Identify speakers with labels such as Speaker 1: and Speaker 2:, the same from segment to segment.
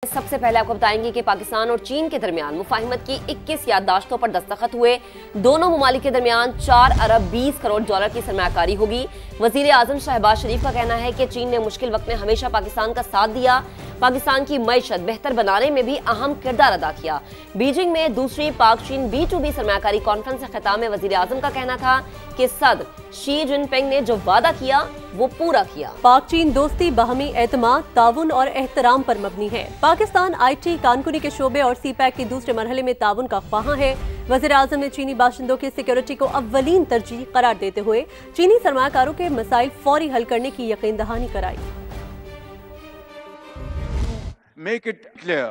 Speaker 1: सबसे पहले आपको बताएंगे कि पाकिस्तान और चीन के दरमियान मुफाहिमत की 21 याददाश्तों पर दस्तखत हुए। दोनों ममालिक के दरमियान 4 अरब 20 करोड़ डॉलर की सरमायाकारी होगी। वजीर आजम शहबाज शरीफ का कहना है कि चीन ने मुश्किल वक्त में हमेशा पाकिस्तान का साथ दिया, पाकिस्तान की मईशत बेहतर बनाने में भी अहम किरदार अदा किया। बीजिंग में दूसरी पाक चीन B2B सरमायाकारी कॉन्फ्रेंस के खिताब में वजीर आजम का कहना था कि सदर शी जिनपिंग ने जो वादा किया वो पूरा किया।
Speaker 2: पाक चीन दोस्ती बाहमी एतमाद, ताउन और एहतराम पर मबनी है। पाकिस्तान IT, कानकुनी के शोबे और CPEC के दूसरे मरहले में ताउन का ख्वाहां है। वज़ीर आज़म ने चीनी बाशिंदों की सिक्योरिटी को अव्वलीन तरजीह करार देते हुए चीनी सरमायाकारों के मसाइल फौरी हल करने की यकीन दहानी कराई।
Speaker 3: Make it clear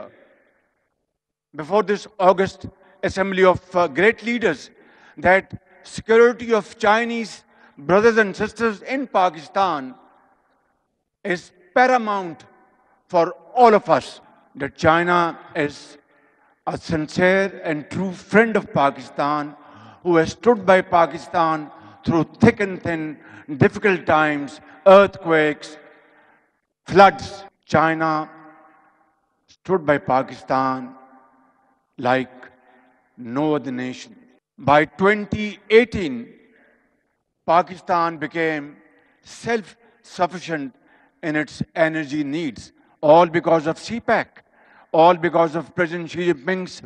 Speaker 3: before this August assembly of great leaders that security of Chinese brothers and sisters in Pakistan is paramount for all of us. That China is a sincere and true friend of Pakistan who has stood by Pakistan through thick and thin, difficult times, earthquakes, floods. China stood by Pakistan like no other nation. By 2018, Pakistan became self-sufficient in its energy needs, all because of CPEC, all because of President Xi Jinping's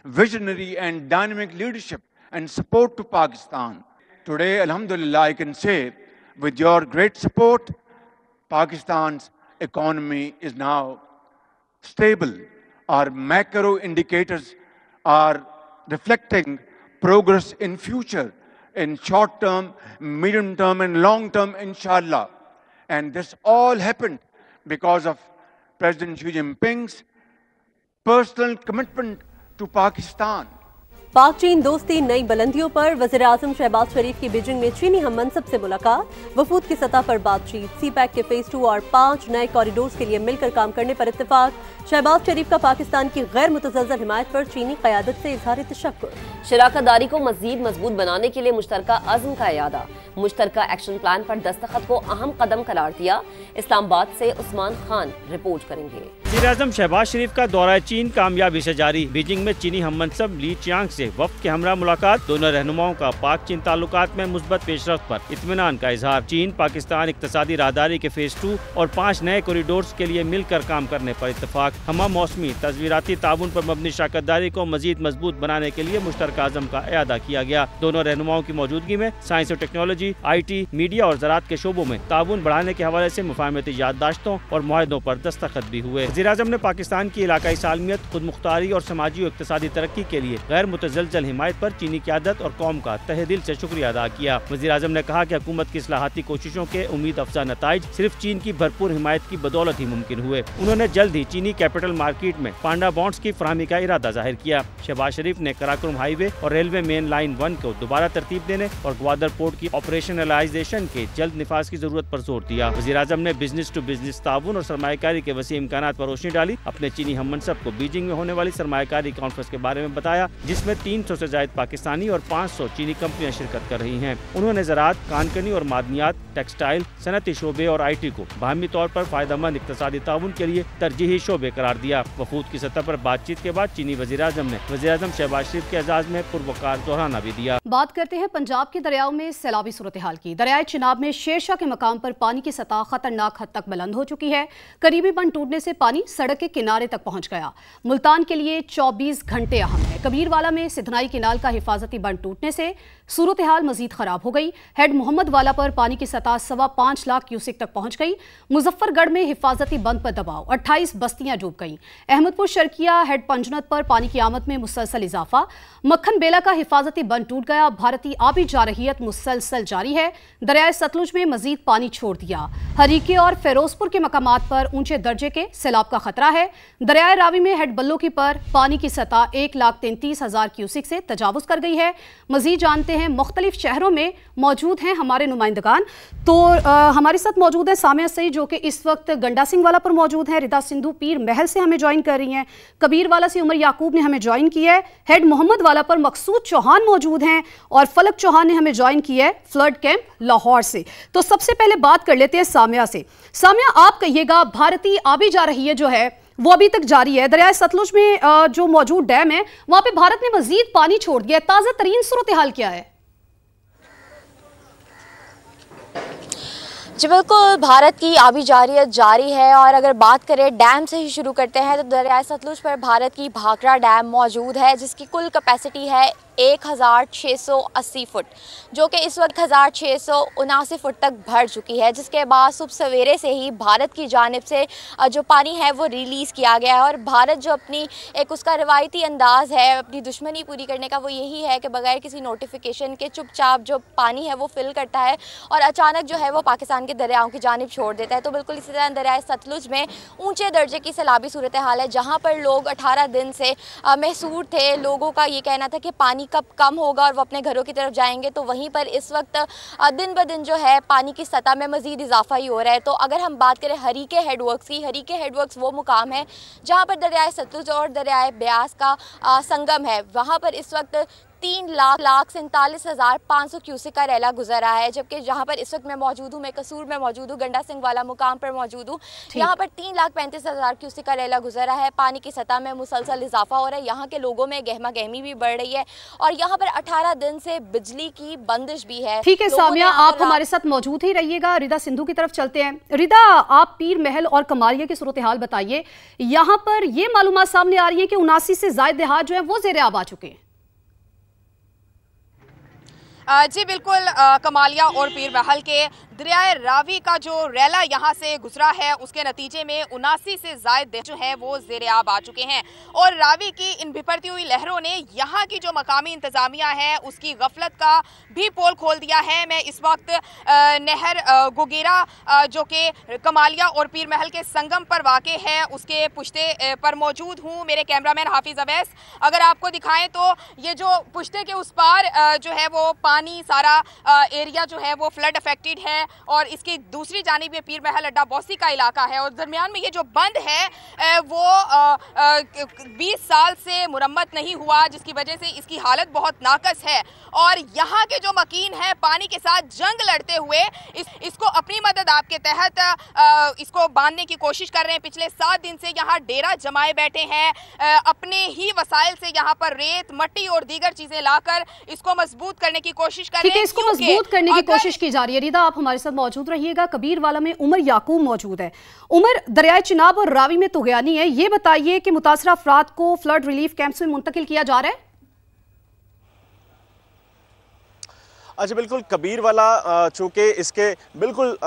Speaker 3: visionary and dynamic leadership and support to Pakistan. Today, alhamdulillah, I can say, with your great support, Pakistan's economy is now stable. Our macro indicators are reflecting progress in future, in short term, medium term and long term, inshallah. And this all happened because of President Xi Jinping's personal commitment to Pakistan.
Speaker 2: पाक चीन दोस्ती नई बुलंदियों पर वज़ीर आज़म शहबाज शरीफ की Beijing में चीनी हम मनसब से मुलाकात, वफूद की सतह पर बातचीत, CPEC के फेज 2 और 5 नए कॉरिडोर्स के लिए मिलकर काम करने पर इत्तेफाक। शहबाज शरीफ का पाकिस्तान की गैर मुतज़लज़ल हिमायत पर चीनी क़यादत से इज़हार तशक्कुर।
Speaker 1: शराकतदारी को मज़ीद मजबूत बनाने के लिए मुश्तरका अज़्म का इयादा, मुश्तरका एक्शन प्लान पर दस्तखत को अहम कदम करार दिया। इस्लामाबाद से उस्मान खान रिपोर्ट करेंगे।
Speaker 4: वज़ीर आज़म शहबाज शरीफ का दौरा चीन कामयाबी से जारी। बीजिंग में चीनी हम मनसब ली चियांग से वफ्द के हमरा मुलाकात। दोनों रहनुमाओं का पाक चीन ताल्लुकात में मुस्बत पेशरफ्त पर इत्मीनान का इजहार। चीन पाकिस्तान इक्तसादी राहदारी के फेज 2 और 5 नए कॉरिडोर्स के लिए मिलकर काम करने पर इत्तेफाक। हमा मौसमी तस्वीराती ताउन पर मबनी शराकतदारी को मजीद मजबूत बनाने के लिए मुश्तरका अज़्म का इयादा किया गया। दोनों रहनुमाओं की मौजूदगी में साइंस और टेक्नोलॉजी, IT, मीडिया और ज़राअत के शोबों में ताउन बढ़ाने के हवाले से मुफाहमती याददाश्तों और मुआहदों पर दस्तखत भी हुए। वज़ीर आज़म ने पाकिस्तान की इलाकाई सालमियत, खुद मुख्तारी और समाजी और इक्तसादी तरक्की के लिए गैर मुतज़लज़ल हिमायत पर चीनी क़यादत और कौम का तहे दिल से शुक्रिया अदा किया। वज़ीर आज़म ने कहा कि हुकूमत की इस्लाहाती कोशिशों के उम्मीद अफजा नताइज सिर्फ चीन की भरपूर हिमायत की बदौलत ही मुमकिन हुए। उन्होंने जल्द ही चीनी कैपिटल मार्केट में पांडा बॉन्ड्स की फराहमी का इरादा जाहिर किया। शहबाज शरीफ ने कराकोरम हाईवे और रेलवे मेन लाइन 1 को दोबारा तरतीब देने और ग्वादर पोर्ट की ऑपरेशनलाइजेशन के जल्द निफाज की जरूरत पर जोर दिया। वज़ीर आज़म ने बिजनेस टू बिजनेस ताउन और सरमायाकारी के वसी इम्कानात पर रोशनी डाली। अपने चीनी हम मनसब को बीजिंग में होने वाली सरमायाकारी कॉन्फ्रेंस के बारे में बताया, जिसमें 300 से ज्यादा पाकिस्तानी और 500 चीनी कंपनियां शिरकत कर रही हैं। उन्होंने ज़राअत, कानकनी और मादनियात, टेक्सटाइल, सनती शोबे और IT को बाहमी तौर पर फायदेमंद इक्तसादी ताउन के लिए तरजीही शोबे करार दिया। वफूद की सतह पर बातचीत के बाद चीनी वज़ीर आज़म ने वज़ीर आज़म शहबाज शरीफ के एजाज में पुरवकार दोहराना भी दिया।
Speaker 5: बात करते हैं पंजाब के दरियाओं में सैलाबी सूरत हाल की। दरियाए चिनाब में शेरशाह के मकाम पर पानी की सतह खतरनाक हद तक बुलंद हो चुकी है। करीबी बंद टूटने से पानी सड़क के किनारे तक पहुंच गया। मुल्तान के लिए 24 घंटे अहम है। कबीरवाला में सिधनाई किनाल का हिफाजती बंद टूटने से सूरत हाल मजीद खराब हो गई। हेड मोहम्मद वाला पर पानी की सतह 5.25 लाख क्यूसेक तक पहुंच गई। मुजफ्फरगढ़ में हिफाजती बंद पर दबाव, 28 बस्तियां डूब गईं। अहमदपुर शर्किया हेड पंजनत पर पानी की आमद में मुसलसल इजाफा। मक्खन बेला का हिफाजती बंद टूट गया। भारतीय आबी जारहियत मुसलसल जारी है। दरियाए सतलुज में मजीद पानी छोड़ दिया। हरीके और फिरोजपुर के मकामात पर ऊंचे दर्जे के सैलाब का खतरा है। दरियाए रावी में हेड बल्लो की पर पानी की सतह 1,33,000 क्यूसेक से तजावुज कर गई है। मजीद जानते हैं मुख्तलिफ शहरों में मौजूद हैं हमारे नुमाइंदगान। तो हमारे साथ मौजूद है सामिया सईद जो कि इस वक्त गंडा सिंह वाला पर मौजूद है। रिदा सिंधु पीर महल से हमें ज्वाइन कर रही हैं। कबीर वाला से उमर याकूब ने हमें ज्वाइन किया है। हेड मोहम्मद वाला पर मकसूद चौहान मौजूद हैं और फलक चौहान ने हमें ज्वाइन किया है फ्लड कैंप लाहौर से। तो सबसे पहले बात कर लेते हैं सामिया से। सामिया, आप कहिएगा, भारतीय आबी जा रही है जो है वो अभी तक जारी है। दरियाए सतलुज में जो मौजूद डैम है वहां पे भारत ने मजीद पानी छोड़ दिया है। ताजा तरीन सूरत हाल क्या है?
Speaker 6: जी बिल्कुल, भारत की आबी जारियत जारी है और अगर बात करें डैम से ही शुरू करते हैं तो दरियाए सतलुज पर भारत की भाखड़ा डैम मौजूद है जिसकी कुल कैपेसिटी है 1680 फुट, जो कि इस वक्त 1679 फुट तक भर चुकी है, जिसके बाद सुबह सवेरे से ही भारत की जानिब से जो पानी है वो रिलीज़ किया गया है। और भारत जो अपनी एक उसका रवायती अंदाज़ है अपनी दुश्मनी पूरी करने का, वो यही है कि बगैर किसी नोटिफिकेशन के चुपचाप जो पानी है वो फिल करता है और अचानक जो है वो पाकिस्तान के दरियाओं की जानिब छोड़ देता है। तो बिल्कुल इसी तरह दरियाए सतलुज में ऊँचे दर्जे की सैलाबी सूरत हाल है, जहाँ पर लोग 18 दिन से महसूर थे। लोगों का ये कहना था कि पानी कब कम होगा और वो अपने घरों की तरफ जाएंगे, तो वहीं पर इस वक्त दिन ब दिन जो है पानी की सतह में मजीद इजाफा ही हो रहा है। तो अगर हम बात करें हरीके हेडवर्क्स की, हरीके हेडवर्क्स वो मुकाम है जहां पर दरियाए सतलुज और दरियाए ब्यास का संगम है। वहां पर इस वक्त 3,47,500 क्यूसेक का रैला गुजर रहा है, जबकि जहां पर इस वक्त मैं मौजूद हूँ, मैं कसूर में मौजूद हूँ, गंडा सिंह वाला मुकाम पर मौजूद हूँ, यहाँ पर 3,35,000 क्यूसेक का रैला गुजर रहा है। पानी की सतह में मुसलसल इजाफा हो रहा है, यहाँ के लोगों में गहमा गहमी भी बढ़ रही है और यहाँ पर 18 दिन से बिजली की बंदिश भी है।
Speaker 5: ठीक है सामिया, आप हमारे साथ मौजूद ही रहिएगा। रिदा सिंधु की तरफ चलते हैं। रिदा, आप पीर महल और कमालिया की सूरत हाल बताइए। यहाँ पर ये मालूमात सामने आ रही है कि 79 से ज्यादा देहात जो है वो ज़ेरे आब आ चुके हैं।
Speaker 7: जी बिल्कुल, कमालिया और पीर महल के दरियाए रावी का जो रैला यहाँ से गुजरा है उसके नतीजे में 79 से ज़ायद जो है वो ज़ेरे आब आ चुके हैं और रावी की इन बिपरती हुई लहरों ने यहाँ की जो मकामी इंतज़ामिया है उसकी गफलत का भी पोल खोल दिया है। मैं इस वक्त नहर गुगेरा जो कि कमालिया और पीर महल के संगम पर वाक़े है उसके पुश्ते पर मौजूद हूँ। मेरे कैमरामैन हाफिज़ अवैस अगर आपको दिखाएं तो ये जो पुश्ते के उस पार जो है वो पानी सारा एरिया जो है वो फ्लड अफेक्टेड है और इसकी दूसरी जानिब ये पीर महल अड्डा बौसी का इलाका है और दरमियान में ये जो बंद है वो 20 साल से मुरम्मत नहीं हुआ, जिसकी वजह से इसकी हालत बहुत नाकस है और यहाँ के जो मकीन है पानी के साथ जंग लड़ते हुए इसको अपनी मदद आपके तहत इसको बांधने की कोशिश कर रहे हैं। पिछले 7 दिन से यहाँ डेरा जमाए बैठे हैं, अपने ही वसाइल से यहाँ पर रेत, मट्टी और दीगर चीजें लाकर इसको मजबूत करने की कोशिश कर रहे हैं।
Speaker 5: इसको मजबूत करने की कोशिश की जा रही है। रिदा, आप हमारे साथ मौजूद रहिएगा। कबीरवाला में उमर याकूब मौजूद है। उमर, दरियाए चिनाब और रावी में तुगयानी है, ये बताइए कि मुतासरा अफराद को फ्लड रिलीफ कैंप्स में मुंतकिल किया जा रहा है?
Speaker 8: अच्छा बिल्कुल, कबीरवाला चूँकि इसके बिल्कुल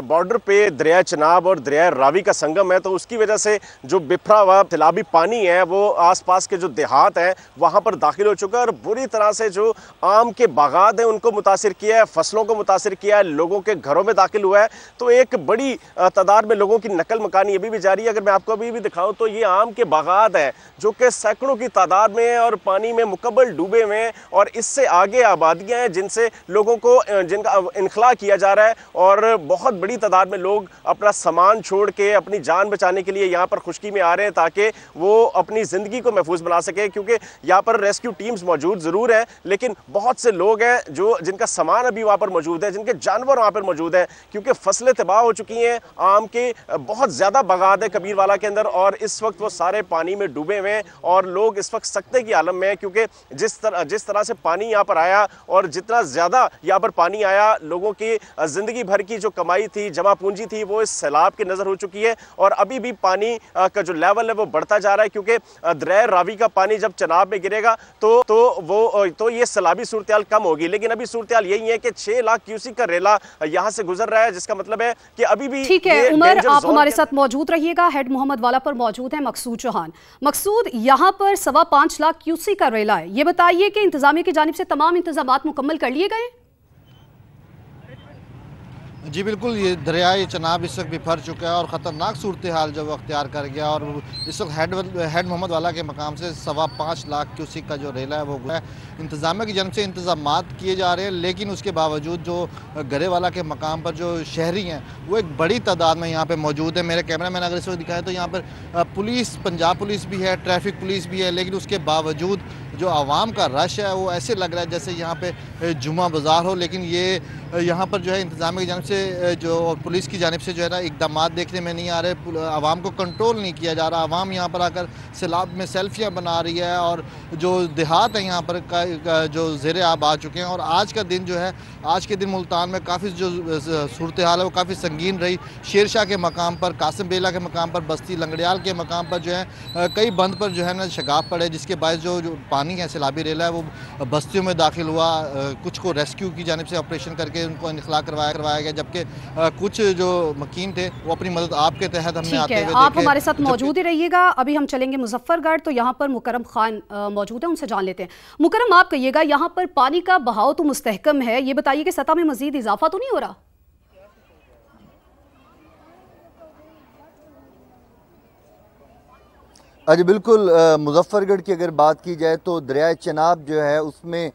Speaker 8: बॉर्डर पे दरिया चिनाब और दरिया रावी का संगम है, तो उसकी वजह से जो बिफरा हुआ सैलाबी पानी है वो आसपास के जो देहात हैं वहाँ पर दाखिल हो चुका है और बुरी तरह से जो आम के बागात हैं उनको मुतासिर किया है, फसलों को मुतासिर किया है, लोगों के घरों में दाखिल हुआ है। तो एक बड़ी तादाद में लोगों की नकल मकानी अभी भी जारी है। अगर मैं आपको अभी भी दिखाऊँ तो ये आम के बागात हैं जो कि सैकड़ों की तादाद में और पानी में मुकम्मल डूबे हुए हैं और इससे आगे आबादियाँ हैं जिनसे लोगों को जिनका इनखला किया जा रहा है और बहुत बड़ी तादाद में लोग अपना सामान छोड़ के अपनी जान बचाने के लिए यहाँ पर खुश्की में आ रहे हैं ताकि वो अपनी ज़िंदगी को महफूज बना सके, क्योंकि यहाँ पर रेस्क्यू टीम्स मौजूद ज़रूर हैं लेकिन बहुत से लोग हैं जो जिनका सामान अभी वहाँ पर मौजूद है, जिनके जानवर वहाँ पर मौजूद हैं, क्योंकि फसलें तबाह हो चुकी हैं। आम के बहुत ज़्यादा बागात है कबीरवाला के अंदर और इस वक्त वो सारे पानी में डूबे हुए हैं और लोग इस वक्त सख्ते की आलम में हैं, क्योंकि जिस तरह से पानी यहाँ पर आया और जितना ज़्यादा यहाँ पर पानी आया, लोगों की ज़िंदगी भर की जो कमाई थी, जमा पूंजी थी, वो इस सैलाब की नज़र हो चुकी है और अभी भी पानी का जो लेवल है वो बढ़ता जा रहा है, क्योंकि दरिया रावी का पानी जब चिनाब में गिरेगा तो ये सैलाबी सूरत हाल कम होगी। लेकिन अभी सूरत हाल यही है कि 6 लाख क्यूसेक का रेला यहाँ से गुजर रहा है, जिसका मतलब है कि अभी भी
Speaker 5: ठीक है। उमर, आप हमारे साथ मौजूद रहिएगा। हेड मोहम्मद वाला पर मौजूद है मकसूद चौहान। मकसूद, यहाँ पर 5.25 लाख क्यूसेक का रेला है, ये बताइए कि इंतजामिया की जानिब से तमाम इंतजामात मुकम्मल कर लिए गए?
Speaker 9: जी बिल्कुल, ये दरियाए चिनाब इस वक्त बिफर चुका है और ख़तरनाक सूरत हाल जो अख्तियार कर गया और इस वक्त हेड मोहम्मद वाला के मकाम से 5.25 लाख क्यूसेक का जो रेला है वो इंतज़ामिया की जानब से इंतज़ामात किए जा रहे हैं, लेकिन उसके बावजूद जो गरे वाला के मकाम पर जो शहरी हैं वो एक बड़ी तादाद में यहाँ पर मौजूद है। मेरे कैमरा मैन अगर इस वक्त दिखाएँ तो यहाँ पर पुलिस, पंजाब पुलिस भी है, ट्रैफिक पुलिस भी है, लेकिन उसके बावजूद जो आवाम का रश है वो ऐसे लग रहा है जैसे यहाँ पे जुम्मा बाज़ार हो। लेकिन ये यहाँ पर जो है इंतजामिया की जानिब से जो और पुलिस की जानिब से जो है ना इकदाम देखने में नहीं आ रहे। आवाम को कंट्रोल नहीं किया जा रहा। आवाम यहाँ पर आकर सैलाब में सेल्फियाँ बना रही है और जो देहात है यहाँ पर जो ज़ेरे आब आ चुके हैं। और आज का दिन जो है, आज के दिन मुल्तान में काफ़ी जो सूरत हाल है वो काफ़ी संगीन रही। शेरशाह के मकाम पर, कासिम बेला के मकाम पर, बस्ती लंगड़ियाल के मकाम पर जो है कई बंद पर जो है ना शगाफ पड़े, जिसके बायस जो पानी है सैलाबी रेला है वो बस्तियों में दाखिल हुआ। कुछ को रेस्क्यू की जानिब से ऑपरेशन करके उनको इनखला करवाया गया, जबकि कुछ जो मकीन थे वो अपनी मदद आपके तहत हमने आते हुए
Speaker 5: आप हमारे साथ मौजूद ही रहिएगा। अभी हम चलेंगे मुजफ्फरगढ़, तो यहाँ पर मुकरम खान मौजूद है, उनसे जान लेते हैं। मुकरम, आप कहिएगा यहाँ पर पानी का बहाव तो मुस्तहकम है, ये बताइए कि सतह में मजीद इजाफा तो नहीं हो रहा?
Speaker 10: अजी बिल्कुल, मुजफ्फरगढ़ की अगर बात की जाए तो दरिया चनाब जो है उसमें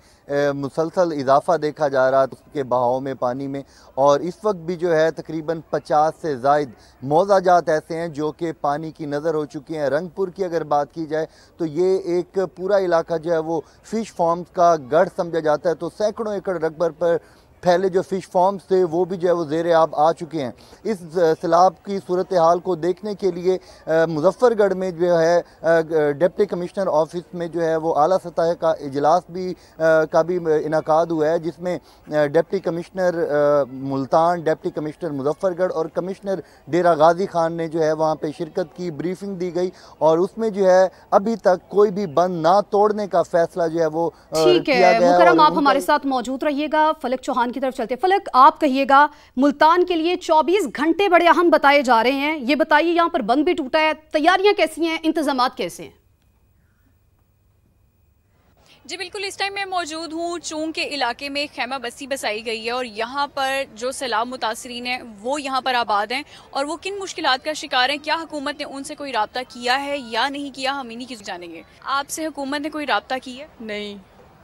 Speaker 10: मुसलसल इजाफा देखा जा रहा है उसके बहाव में, पानी में। और इस वक्त भी जो है तकरीबन 50 से ज़ायद मौज़ाजात ऐसे हैं जो कि पानी की नज़र हो चुके हैं। रंगपुर की अगर बात की जाए तो ये एक पूरा इलाका जो है वो फ़िश फार्म्स का गढ़ समझा जाता है। तो सैकड़ों एकड़ रकबे पर पहले जो फ़िश फार्म्स थे वो भी जो है वो ज़ेरे आब आ चुके हैं। इस सैलाब की सूरत हाल को देखने के लिए मुजफ्फरगढ़ में जो है डिप्टी कमिश्नर ऑफिस में जो है वो आला सतह का इजलास भी का भी इनकाद हुआ है, जिसमें deputy commissioner Multan, deputy commissioner Muzaffargarh और कमिश्नर डेरा गाजी खान ने जो है वहाँ पे शिरकत की, ब्रीफिंग दी गई और उसमें जो है अभी तक कोई भी बंद ना तोड़ने का फैसला जो है वो किया गया।
Speaker 5: मुकरम, आप हमारे साथ मौजूद रहिएगा। फलक चौहान की तरफ चलते। फलक, आप कहिएगा मुल्तान के लिए 24 घंटे बड़े अहम बताए जा रहे हैं, ये बताइए यहाँ पर बंद भी टूटा है, तैयारियां कैसी हैं, इंतजामात कैसे हैं?
Speaker 11: जी बिल्कुल, इस टाइम मैं मौजूद हूँ चूंग के इलाके में। खैमा बस्ती बसाई गई है और यहाँ पर जो सैलाब मुतासरीन हैं वो यहाँ पर आबाद हैं और वो किन मुश्किलात का शिकार हैं, क्या हुकूमत ने उनसे कोई राब्ता किया है या नहीं किया, हम इन्हीं की जानेंगे। आपसे हुकूमत ने कोई राब्ता किया?
Speaker 12: नहीं,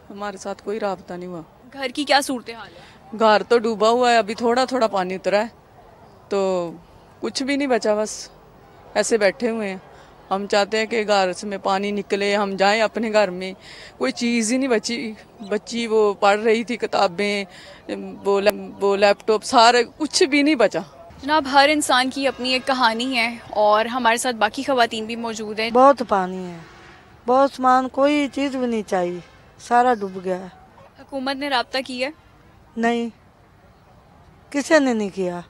Speaker 12: हमारे साथ कोई राब्ता नहीं हुआ।
Speaker 11: घर की क्या सूरत हाल है?
Speaker 12: घर तो डूबा हुआ है, अभी थोड़ा थोड़ा पानी उतरा है तो कुछ भी नहीं बचा, बस ऐसे बैठे हुए हैं। हम चाहते हैं कि घर से में पानी निकले, हम जाएं अपने घर में। कोई चीज़ ही नहीं बची। बच्ची वो पढ़ रही थी किताबें, वो लैपटॉप, सारे कुछ भी नहीं बचा।
Speaker 11: जनाब, हर इंसान की अपनी एक कहानी है और हमारे साथ बाकी खवातीन भी मौजूद हैं।
Speaker 13: बहुत पानी है, बहुत सामान, कोई चीज़ भी नहीं चाहिए, सारा डूब गया है।
Speaker 11: हुकूमत ने राब्ता किया?
Speaker 13: नहीं, किसी ने नहीं किया।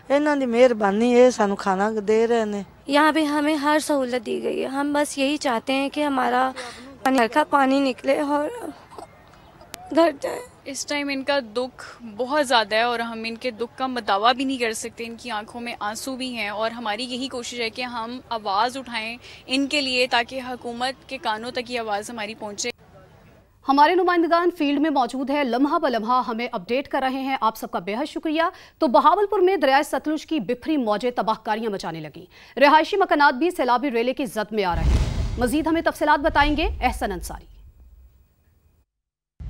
Speaker 13: इन्हों की मेहरबानी है, सानू खाना दे रहे हैं।
Speaker 14: यहाँ पे हमें हर सहूलत दी गई है। हम बस यही चाहते हैं कि हमारा घर का पानी निकले और घर जाए।
Speaker 11: इस टाइम इनका दुख बहुत ज़्यादा है और हम इनके दुख का मदावा भी नहीं कर सकते। इनकी आंखों में आंसू भी हैं और हमारी यही कोशिश है कि हम आवाज़ उठाएं इनके लिए ताकि हुकूमत के कानों तक ये आवाज़ हमारी पहुँचे।
Speaker 5: हमारे नुमाइंदगान फील्ड में मौजूद है, लम्हा ब लम्हा हमें अपडेट कर रहे हैं। आप सबका बेहद शुक्रिया। तो बहावलपुर में दरिया सतलुज की बिखरी मौजें तबाहकारियां मचाने लगी। रिहायशी मकानात भी सैलाबी रेले की जद में आ रहे हैं। मजीद हमें तफसीलात बताएंगे एहसन अंसारी।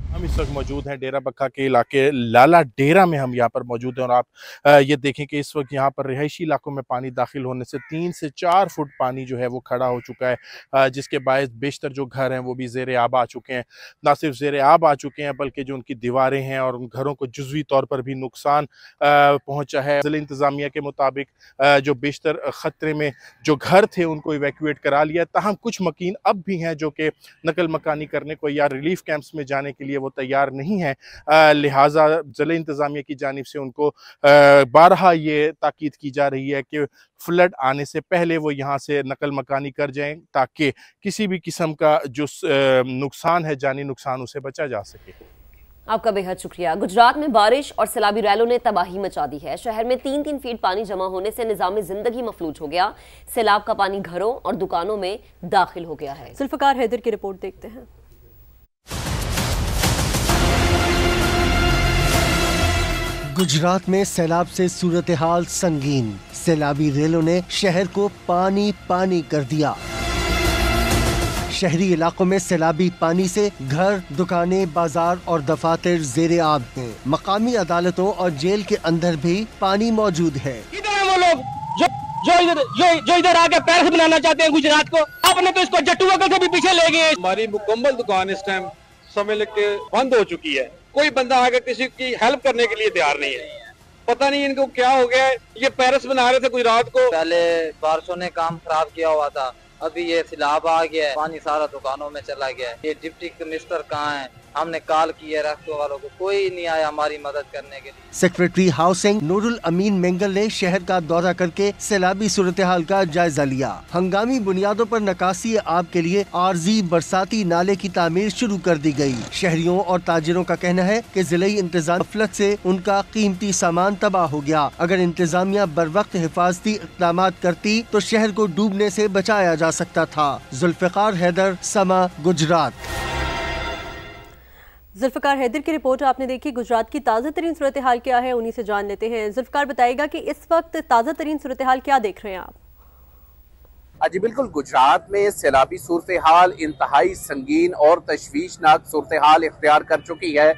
Speaker 15: हम इस वक्त मौजूद हैं डेरा बक्का के इलाके लाला डेरा में हम यहाँ पर मौजूद हैं और आप ये देखें कि इस वक्त यहाँ पर रिहायशी इलाकों में पानी दाखिल होने से 3 से 4 फुट पानी जो है वो खड़ा हो चुका है, जिसके बायस बेशतर जो घर हैं वो भी ज़ेरे आब आ चुके हैं। ना सिर्फ ज़ेरे आब आ चुके हैं बल्कि जो उनकी दीवारें हैं और उन घरों को जुज़वी तौर पर भी नुकसान पहुँचा है। ज़िला इंतज़ामिया के मुताबिक जो बेशतर ख़तरे में जो घर थे उनको इवैक्यूएट करा लिया, ताहम कुछ मकीन अब भी हैं जो कि नकल मकानी करने को या रिलीफ कैंप्स में जाने के लिए वो तैयार नहीं है। लिहाजा ज़िला इंतज़ामिया की जानिब से उनको बारहा ये ताकीद की जा रही है कि फ्लड आने से पहले वो यहाँ से नकल मकानी कर जाएं ताकि किसी भी किस्म का जो नुकसान है, जानी नुकसान, उसे बचा जा सके।
Speaker 1: आपका बेहद शुक्रिया। गुजरात में बारिश और सैलाबी रैलों ने तबाही मचा दी है। शहर में 3-3 फीट पानी जमा होने से निजाम जिंदगी मफलूज हो गया। सैलाब का पानी घरों और दुकानों में दाखिल हो गया है।
Speaker 2: जुल्फ़िकार हैदर की रिपोर्ट देखते हैं।
Speaker 16: गुजरात में सैलाब से सूरत हाल संगीन। सैलाबी रेलों ने शहर को पानी पानी कर दिया। शहरी इलाकों में सैलाबी पानी से घर, दुकानें, बाजार और दफातर ज़ेरे आब हैं। मकामी अदालतों और जेल के अंदर भी पानी मौजूद है।
Speaker 17: इधर वो लोग जो इधर आके पैर बनाना चाहते हैं गुजरात को, आपने तो इसको जट्टू वगैरह से भी पीछे ले गए।
Speaker 18: हमारी मुकम्मल दुकान इस टाइम समझ के बंद हो चुकी है कोई बंदा आगे किसी की हेल्प करने के लिए तैयार नहीं है। पता नहीं इनको क्या हो गया है। ये पेरिस बना रहे थे गुजरात को,
Speaker 19: पहले बारिशों ने काम खराब किया हुआ था, अभी ये सैलाब आ गया है, पानी सारा दुकानों में चला गया है। ये डिप्टी कमिश्नर कहाँ है? हमने कॉल की है रखने वालों को, कोई नहीं आया हमारी मदद करने के लिए।
Speaker 16: सेक्रेटरी हाउसिंग नूरुल अमीन मेंगल ने शहर का दौरा करके सैलाबी सूरत हाल का जायजा लिया। हंगामी बुनियादों पर निकासी आब के लिए आर्जी बरसाती नाले की तामीर शुरू कर दी गई। शहरियों और ताजिरों का कहना है कि जिले इंतजाम गफलत से उनका कीमती सामान तबाह हो गया। अगर इंतजामिया बर वक्त हिफाजती इक़दाम करती तो शहर को डूबने से बचाया जा सकता था। जुल्फ़िकार हैदर, समा, गुजरात।
Speaker 2: जुल्फ़िकार हैदर की रिपोर्ट आपने देखी। गुजरात की ताज़ा तरीन सूरत हाल क्या है, उन्हीं से जान लेते हैं। जुल्फ़िकार बताएगा कि इस वक्त ताज़ा तरीन सूरत हाल क्या देख रहे हैं आप?
Speaker 20: जी बिल्कुल, गुजरात में सैलाबी सूरत हाल इंतहाई संगीन और तशवीशनाक सूरत हाल इख्तियार कर चुकी है।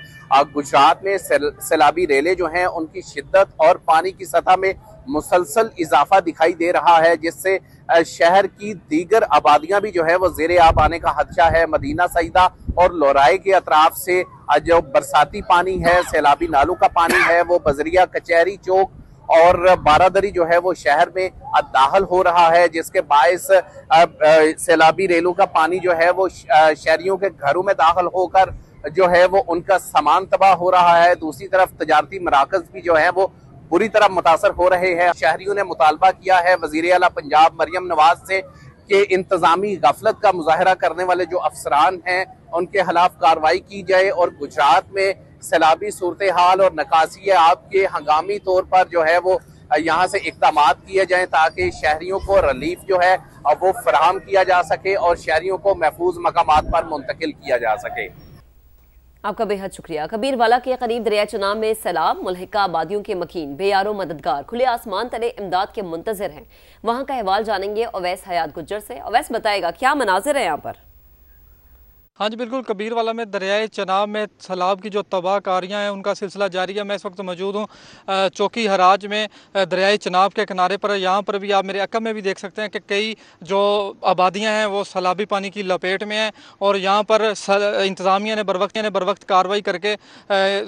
Speaker 20: गुजरात में सैलाबी रेले जो हैं उनकी शिद्दत और पानी की सतह में मुसलसल इजाफा दिखाई दे रहा है, जिससे शहर की दीगर आबादियां भी जो है वो ज़ेरे आब आने का खदशा है। मदीना सईदा और लोराई के अतराफ से जो बरसाती पानी है, सैलाबी नालों का पानी है, वो बजरिया, कचहरी चौक और बारादरी जो है वो शहर में दाखिल हो रहा है, जिसके बायस सैलाबी रेलों का पानी जो है वो शहरियों के घरों में दाखिल होकर जो है वो उनका सामान तबाह हो रहा है। दूसरी तरफ तजारती मराकज भी जो है वो बुरी तरह मुतासर हो रहे हैं। शहरियों ने मुतालबा किया है वज़ीर आला पंजाब मरियम नवाज से कि इंतजामी गफलत का मुजाहरा करने वाले जो अफसरान हैं उनके खिलाफ कार्रवाई की जाए और गुजरात में सैलाबी सूरत हाल और निकासी आब के हंगामी तौर पर जो है वो यहाँ से इक़दाम किए जाएं ताकि शहरियों को रिलीफ जो है वो फराहम किया जा सके और शहरियों को महफूज मकामात पर मुंतकिल किया जा सके।
Speaker 1: आपका बेहद शुक्रिया। कबीरवाला के करीब दरिया चनाब में सैलाब, मुल्हिका आबादियों के मकीन बेयारो मददगार खुले आसमान तले इमदाद के मुंतजर हैं। वहां का अहवाल जानेंगे अवैस हयात गुज्जर से। अवैस बताएगा क्या मनाजिर है यहाँ पर?
Speaker 21: हाँ जी बिल्कुल, कबीरवाला में दरियाए चनाब में सैलाब की जो तबाहकारियाँ हैं उनका सिलसिला जारी है। मैं इस वक्त मौजूद हूँ चौकी हराज में दरियाए चनाब के किनारे पर। यहाँ पर भी आप मेरे अकब में भी देख सकते हैं कि कई जो आबादियाँ हैं वो सैलाबी पानी की लपेट में हैं और यहाँ पर इंतज़ामिया ने बर वक्त कार्रवाई करके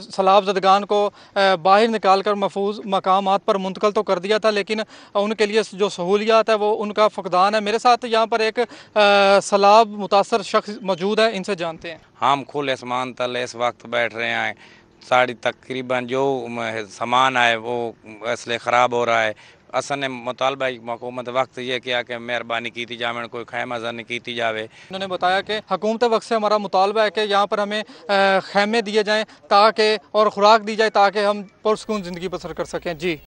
Speaker 21: सैलाब ज़दगान को बाहर निकाल कर महफूज मकामात पर मुंतकिल तो कर दिया था, लेकिन उनके लिए जो सहूलियात है वो उनका फुकदान है। मेरे साथ यहाँ पर एक सैलाब मुतासर शख्स मौजूद है, इनसे जानते हैं।
Speaker 22: हम खुले आसमान तले इस वक्त बैठ रहे हैं। सारी तकरीबन जो सामान है वो इसलिए ख़राब हो रहा है। असल ने मुतालबा हुकूमत वक्त ये किया कि मेहरबानी की जाए, कोई खैमा नहीं की जाए।
Speaker 21: उन्होंने बताया कि हुकूमत वक्त से हमारा मुतालबा है कि यहाँ पर हमें खैमे दिए जाएँ ताकि और खुराक दी जाए ताकि हम पुरसकून ज़िंदगी बसर कर सकें। जी